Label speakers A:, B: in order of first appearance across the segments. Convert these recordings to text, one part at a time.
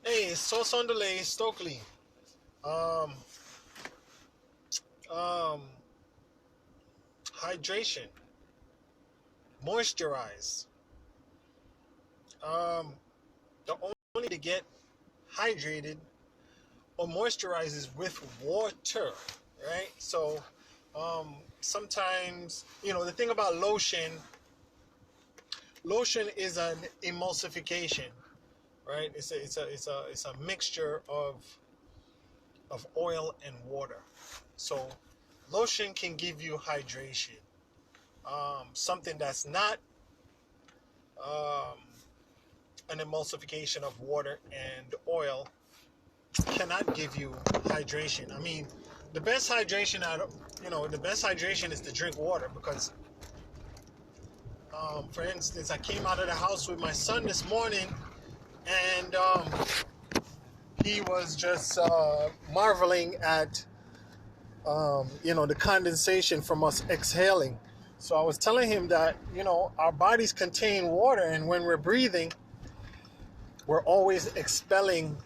A: Hey, it's Sauce on Delay, Stokely. Um, um, Hydration, moisturize. Um, the only to get hydrated or moisturize is with water, right? So, sometimes the thing about lotion is an emulsification, right? It's a mixture of oil and water. So, lotion can give you hydration. Something that's not um, an emulsification of water and oil cannot give you hydration. I mean, the best hydration the best hydration is to drink water because, for instance, I came out of the house with my son this morning, and he was just marveling at the condensation from us exhaling. So I was telling him that our bodies contain water, and when we're breathing, we're always expelling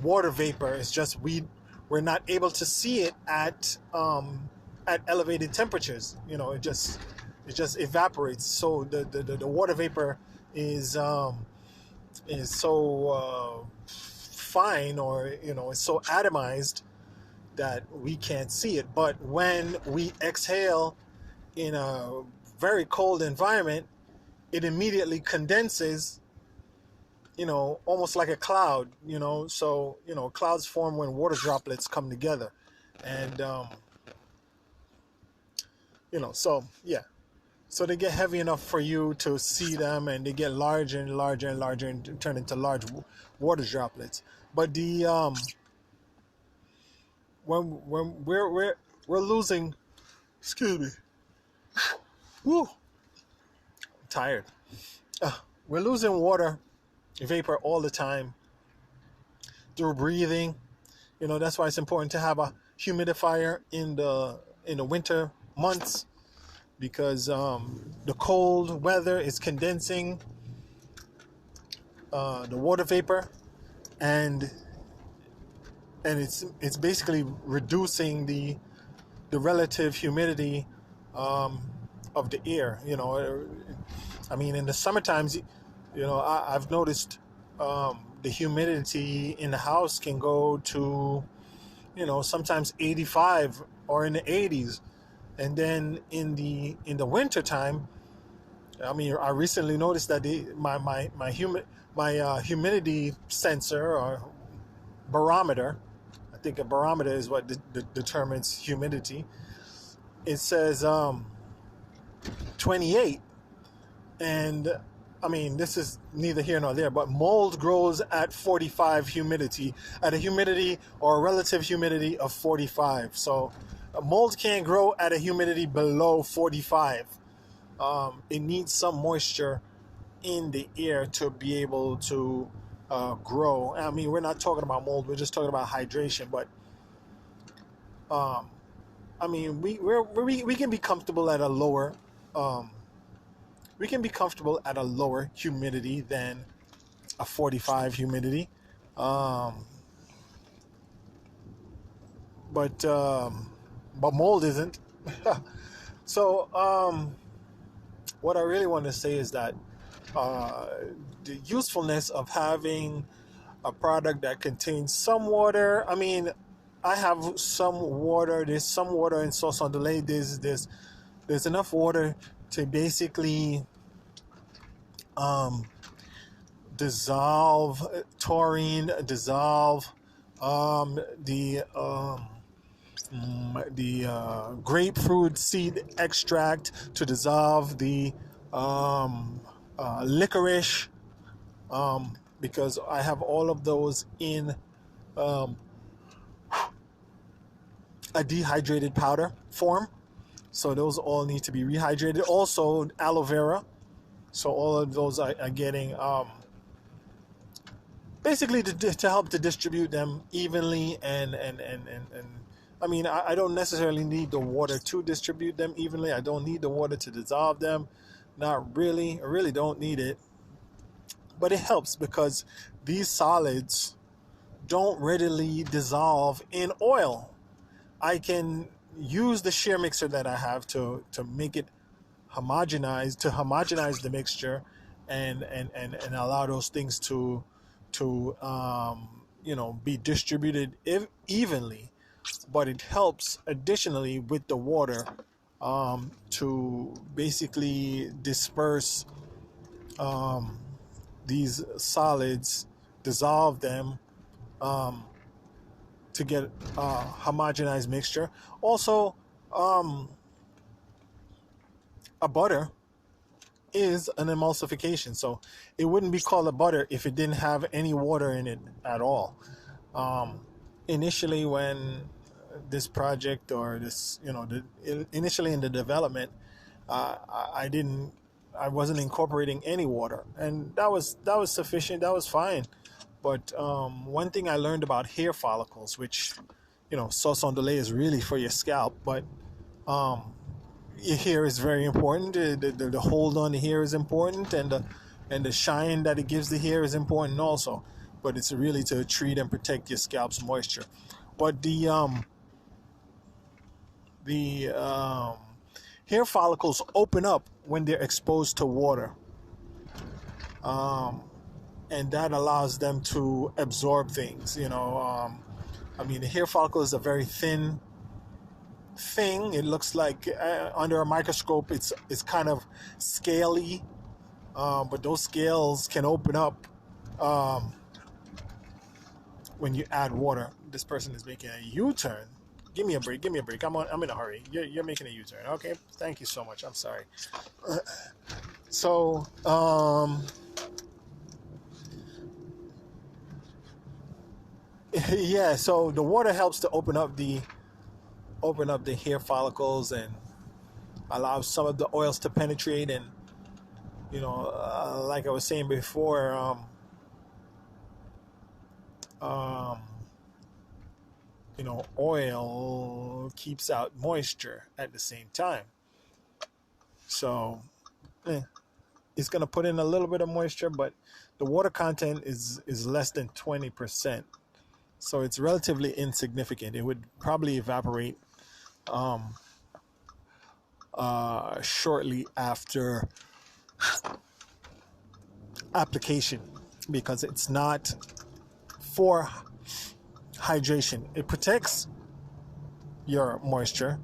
A: water vapor. It's just we're not able to see it at elevated temperatures. It just evaporates. So the water vapor is so fine, or it's so atomized that we can't see it. But when we exhale in a very cold environment, it immediately condenses, almost like a cloud, so, clouds form when water droplets come together. And, so, yeah. So they get heavy enough for you to see them, and they get larger and larger and larger and turn into large water droplets. But when we're losing, excuse me, woo, I'm tired. We're losing water vapor all the time through breathing. That's why it's important to have a humidifier in the winter months, because the cold weather is condensing the water vapor, and it's basically reducing the relative humidity of the air. I mean, in the summer times, I've noticed the humidity in the house can go to, sometimes 85 or in the 80s. And then in the winter time, I mean, I recently noticed that my humidity sensor or barometer, I think a barometer is what determines humidity. It says 28. And I mean, this is neither here nor there, but mold grows at 45 humidity, at a humidity or a relative humidity of 45. So mold can't grow at a humidity below 45. It needs some moisture in the air to be able to grow. I mean, we're not talking about mold, we're just talking about hydration. But I mean, we can be comfortable at a lower humidity than a 45 humidity. But mold isn't. So what I really want to say is that the usefulness of having a product that contains some water. I mean, I have some water. There's some water in Sauce on Delay. There's enough water to basically dissolve taurine, dissolve the grapefruit seed extract, to dissolve the licorice, because I have all of those in a dehydrated powder form. So those all need to be rehydrated. Also, aloe vera. So all of those are getting basically to help to distribute them evenly, and I mean, I don't necessarily need the water to distribute them evenly. I don't need the water to dissolve them. Not really. I really don't need it. But it helps because these solids don't readily dissolve in oil. I can use the shear mixer that I have to make it homogenize the mixture, and allow those things to be distributed evenly. But it helps additionally with the water, to basically disperse these solids, dissolve them, um, to get a homogenized mixture. Also, um, a butter is an emulsification, so it wouldn't be called a butter if it didn't have any water in it at all. Um, Initially, when this project, or this, initially in the development, I didn't, I wasn't incorporating any water, and that was sufficient. That was fine. But one thing I learned about hair follicles, which, sauce on delay is really for your scalp, but um, your hair is very important. The hold on the hair is important, and the shine that it gives the hair is important also. But it's really to treat and protect your scalp's moisture. But the hair follicles open up when they're exposed to water, um, and that allows them to absorb things. The hair follicle is a very thin thing. It looks like, under a microscope, it's kind of scaly, but those scales can open up um, when you add water. This person is making a U-turn. Give me a break. Give me a break. I'm in a hurry. You're making a U-turn. Okay. Thank you so much. I'm sorry. So, yeah. So the water helps to open up the hair follicles, and allows some of the oils to penetrate. And like I was saying before, um, oil keeps out moisture at the same time. So, it's going to put in a little bit of moisture, but the water content is less than 20%. So it's relatively insignificant. It would probably evaporate um, shortly after application, because it's not for hydration. It protects your moisture,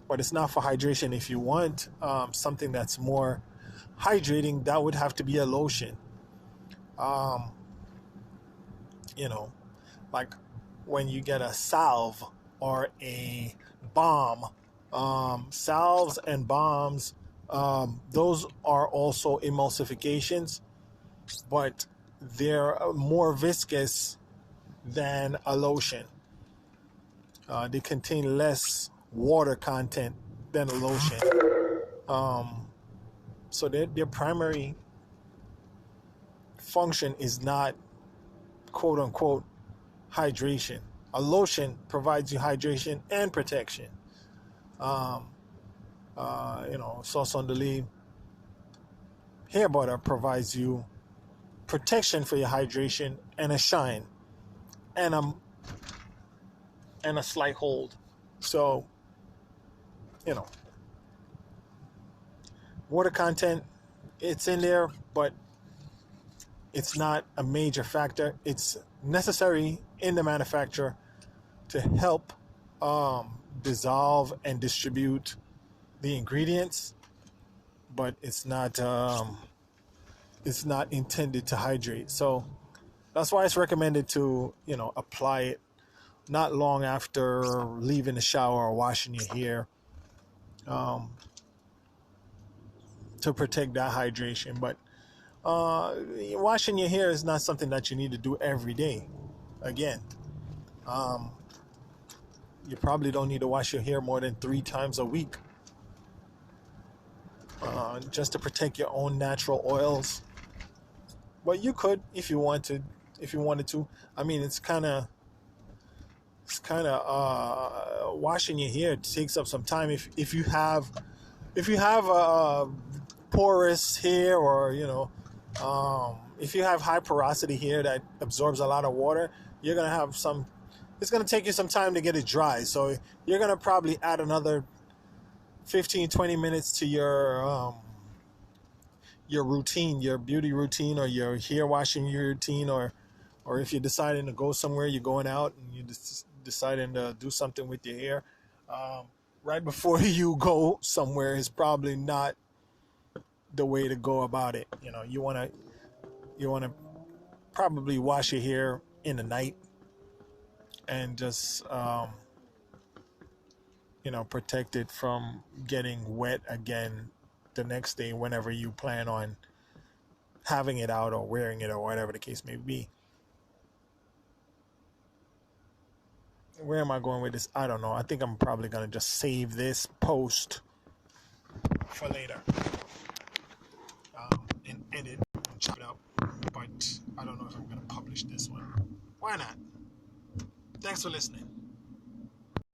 A: but it's not for hydration. If you want something that's more hydrating, that would have to be a lotion. Um, you know, like when you get a salve or a balm, salves and balms, those are also emulsifications, but they're more viscous than a lotion. They contain less water content than a lotion. Um, so their primary function is not, quote unquote, hydration. A lotion provides you hydration and protection. Um, Sauce on the Leaf hair butter provides you protection for your hydration and a shine and a slight hold. So, you know, water content, it's in there, but it's not a major factor. It's necessary in the manufacture to help dissolve and distribute the ingredients, but it's not intended to hydrate. So that's why it's recommended to apply it not long after leaving the shower or washing your hair, um, to protect that hydration. But washing your hair is not something that you need to do every day. Again, um, you probably don't need to wash your hair more than 3 times a week, just to protect your own natural oils. But you could, if you wanted to. I mean, it's kind of washing your hair takes up some time. If you have porous hair, or if you have high porosity hair that absorbs a lot of water, you're gonna have some. It's gonna take you some time to get it dry. So you're gonna probably add another 15, 20 minutes to your routine, your beauty routine, or your hair washing routine, or if you're deciding to go somewhere, you're going out and you deciding to do something with your hair. Right before you go somewhere is probably not the way to go about it. You wanna probably wash your hair in the night and just protect it from getting wet again the next day whenever you plan on having it out or wearing it or whatever the case may be. Where am I going with this? I don't know. I think I'm probably going to just save this post for later and edit and chop it up. But I don't know if I'm going to publish this one. Why not? Thanks for listening.